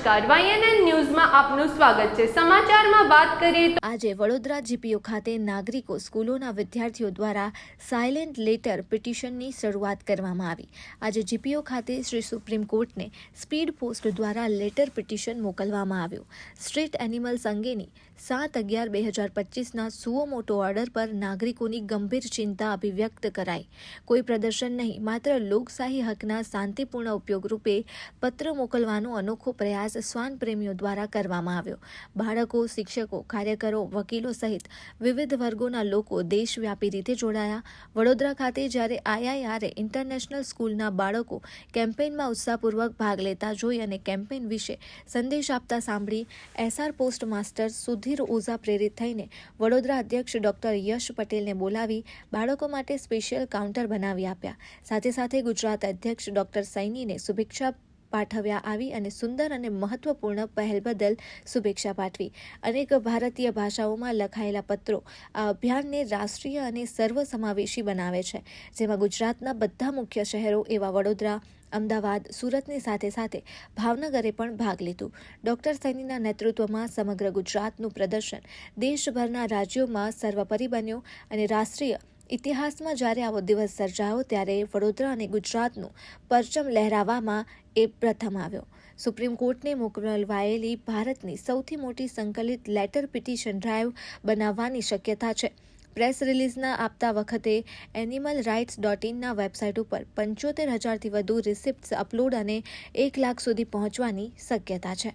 નમસ્કાર, YNN ન્યૂઝમાં આપનું સ્વાગત છે। સમાચારમાં વાત કરીએ તો આજે વડોદરા જીપીઓ ખાતે નાગરિકો, સ્કૂલોના વિદ્યાર્થીઓ દ્વારા સાયલેન્ટ લેટર પિટિશનની શરૂઆત કરવામાં આવી। આજે જીપીઓ ખાતે શ્રી સુપ્રીમ કોર્ટને સ્પીડ પોસ્ટ દ્વારા લેટર પિટિશન મોકલવામાં આવ્યું। સ્ટ્રીટ એનિમલ્સ અંગેની 7/11/2025ના સુઓ મોટો ઓર્ડર પર નાગરિકોની ગંભીર ચિંતા અભિવ્યક્ત કરાઈ। કોઈ પ્રદર્શન નહીં, માત્ર લોકશાહી હકના શાંતિપૂર્ણ ઉપયોગ રૂપે પત્ર મોકલવાનો અનોખો પ્રયાસ શ્વાન પ્રેમીઓ દ્વારા કરવામાં આવ્યો। બાળકો, શિક્ષકો, કાર્યકરો, વકીલો સહિત વિવિધ વર્ગોના લોકો દેશવ્યાપી રીતે જોડાયા। વડોદરા ખાતે જ્યારે IIRA ઇન્ટરનેશનલ સ્કૂલના બાળકો કેમ્પેઇનમાં ઉત્સાહપૂર્વક ભાગ લેતા જોઈ અને કેમ્પેઇન વિશે સંદેશ આપતા સાંભળી SR post master Sudhir Ojha પ્રેરિત થઈને વડોદરા અધ્યક્ષ ડોક્ટર યશ પટેલને બોલાવી બાળકો માટે સ્પેશિયલ કાઉન્ટર બનાવી આપ્યા। સાથે સાથે ગુજરાત અધ્યક્ષ ડોક્ટર સૈનીને શુભેચ્છા પાઠવ્યા આવી અને સુંદર અને મહત્વપૂર્ણ પહેલ બદલ શુભેચ્છા પાઠવી। અનેક ભારતીય ભાષાઓમાં લખાયેલા પત્રો આ અભિયાનને રાષ્ટ્રીય અને સર્વસમાવેશી બનાવે છે, જેમાં ગુજરાતના બધા મુખ્ય શહેરો એવા વડોદરા, અમદાવાદ, સુરતની સાથે સાથે ભાવનગરે પણ ભાગ લીધું। ડોક્ટર સૈનીના નેતૃત્વમાં સમગ્ર ગુજરાતનું પ્રદર્શન દેશભરના રાજ્યોમાં સર્વોપરી બન્યું અને રાષ્ટ્રીય ઇતિહાસમાં જ્યારે આવો દિવસ સર્જાયો ત્યારે વડોદરા અને ગુજરાતનું પરચમ લહેરાવવામાં એ પ્રથમ આવ્યો। સુપ્રીમ કોર્ટને મોકલવાયેલી ભારતની સૌથી મોટી સંકલિત લેટર પિટિશન ડ્રાઈવ બનાવવાની શક્યતા છે। પ્રેસ રિલીઝના આપતા વખતે animalrights.in વેબસાઇટ ઉપર 75,000થી વધુ રિસિપ્ટ્સ અપલોડ અને 1 લાખ સુધી પહોંચવાની શક્યતા છે।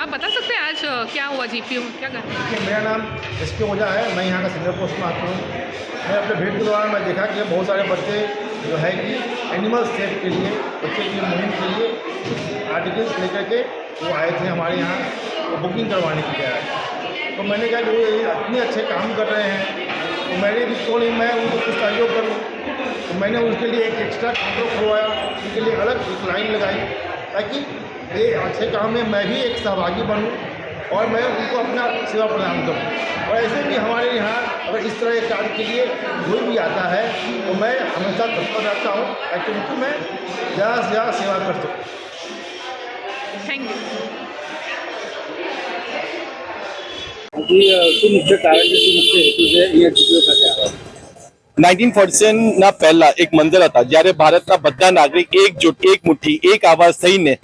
आप बता सकते हैं आज क्या हुआ जीपीओ में, क्या कर रहे हैं? मेरा नाम SK ओझा है। मैं यहाँ का सिंगर पोस्ट में आता हूँ। मैं अपने भेंट के दौरान मैं देखा कि बहुत सारे बच्चे जो है कि एनिमल सेफ के लिए, बच्चे की मुहिम के लिए आर्टिकल्स लेकर के वो आए थे हमारे यहाँ, वो बुकिंग करवाने के लिए आए। तो मैंने कहा कि वो इतने अच्छे काम कर रहे हैं तो मैंने भी क्यों नहीं मैं उनको कुछ सहयोग करूँ। तो मैंने उनके लिए एक एक्स्ट्रा काउंटर खुलवाया, उनके लिए अलग एक लाइन लगाई ताकि ये अच्छे काम में मैं भी एक सहभागी बनूं और मैं उनको अपना सेवा प्रदान करूं। और ऐसे भी हमारे यहाँ अगर इस तरह के कार्य के लिए कोई भी आता है तो मैं हमेशा तत्पर रहता हूँ ताकि उनकी मैं ज़्यादा से ज़्यादा सेवा कर सकूँ। Thank you. શું મુખ્ય કારણ છે, શું મુખ્ય હેતુ છે અહીંયા જીપીઓ ખાતે આવ્યા? 1947 ના પહેલા એક મંદિર હતા, જ્યારે ભારતના બધા નાગરિક એકજૂટ, એક મુઠ્ઠી, એક આવાજ થઈને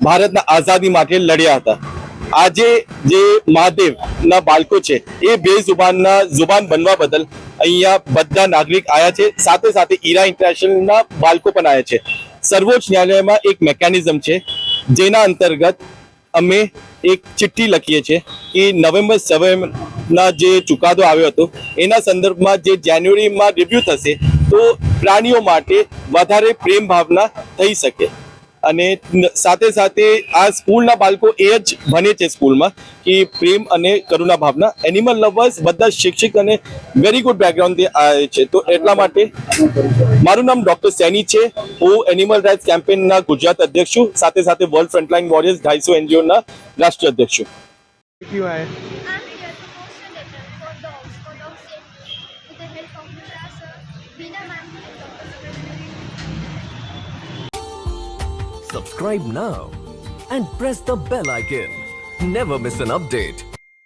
ભારતના આઝાદી માટે લડ્યા હતા। આજે જે મહાદેવના બાળકો છે એ બે જુબાન બનવા બદલ અહીંયા બધા નાગરિક આવ્યા છે। સાથે સાથે ઈરા ઇન્ટરનેશનલના બાળકો પણ આવ્યા છે। સર્વોચ્ચ ન્યાયાલયમાં એક મિકેનિઝમ છે જેના અંતર્ગત અમે એક ચિઠ્ઠી લખીએ છીએ કે નવેમ્બર 7ના જે ચુકાદો આવ્યો હતો એના સંદર્ભમાં જે જાન્યુઆરીમાં રિવ્યુ થશે તો પ્રાણીઓ માટે વધારે પ્રેમ ભાવના થઈ શકે। અને સાથે સાથે આ સ્કૂલના બાળકો એ જ ભણે છે સ્કૂલમાં કે પ્રેમ અને કરુણા ભાવના, એનિમલ લવર્સ બધા શિક્ષક અને વેરી ગુડ બેકગ્રાઉન્ડથી આવે છે। તો એટલા માટે મારું નામ ડોક્ટર સૈની છે। હું એનિમલ રાઇટ્સ કેમ્પેઇનના ગુજરાત અધ્યક્ષ છું, સાથે સાથે વર્લ્ડ ફ્રન્ટલાઇન વોરિયર્સ 250 NGOના રાષ્ટ્રીય અધ્યક્ષ છું। क्यों आए? I'm here to post a letter for dog safety with the help of Mrs. Veena ma'am and Dr. Subrahmanyam. Subscribe now and press the bell icon. Never miss an update.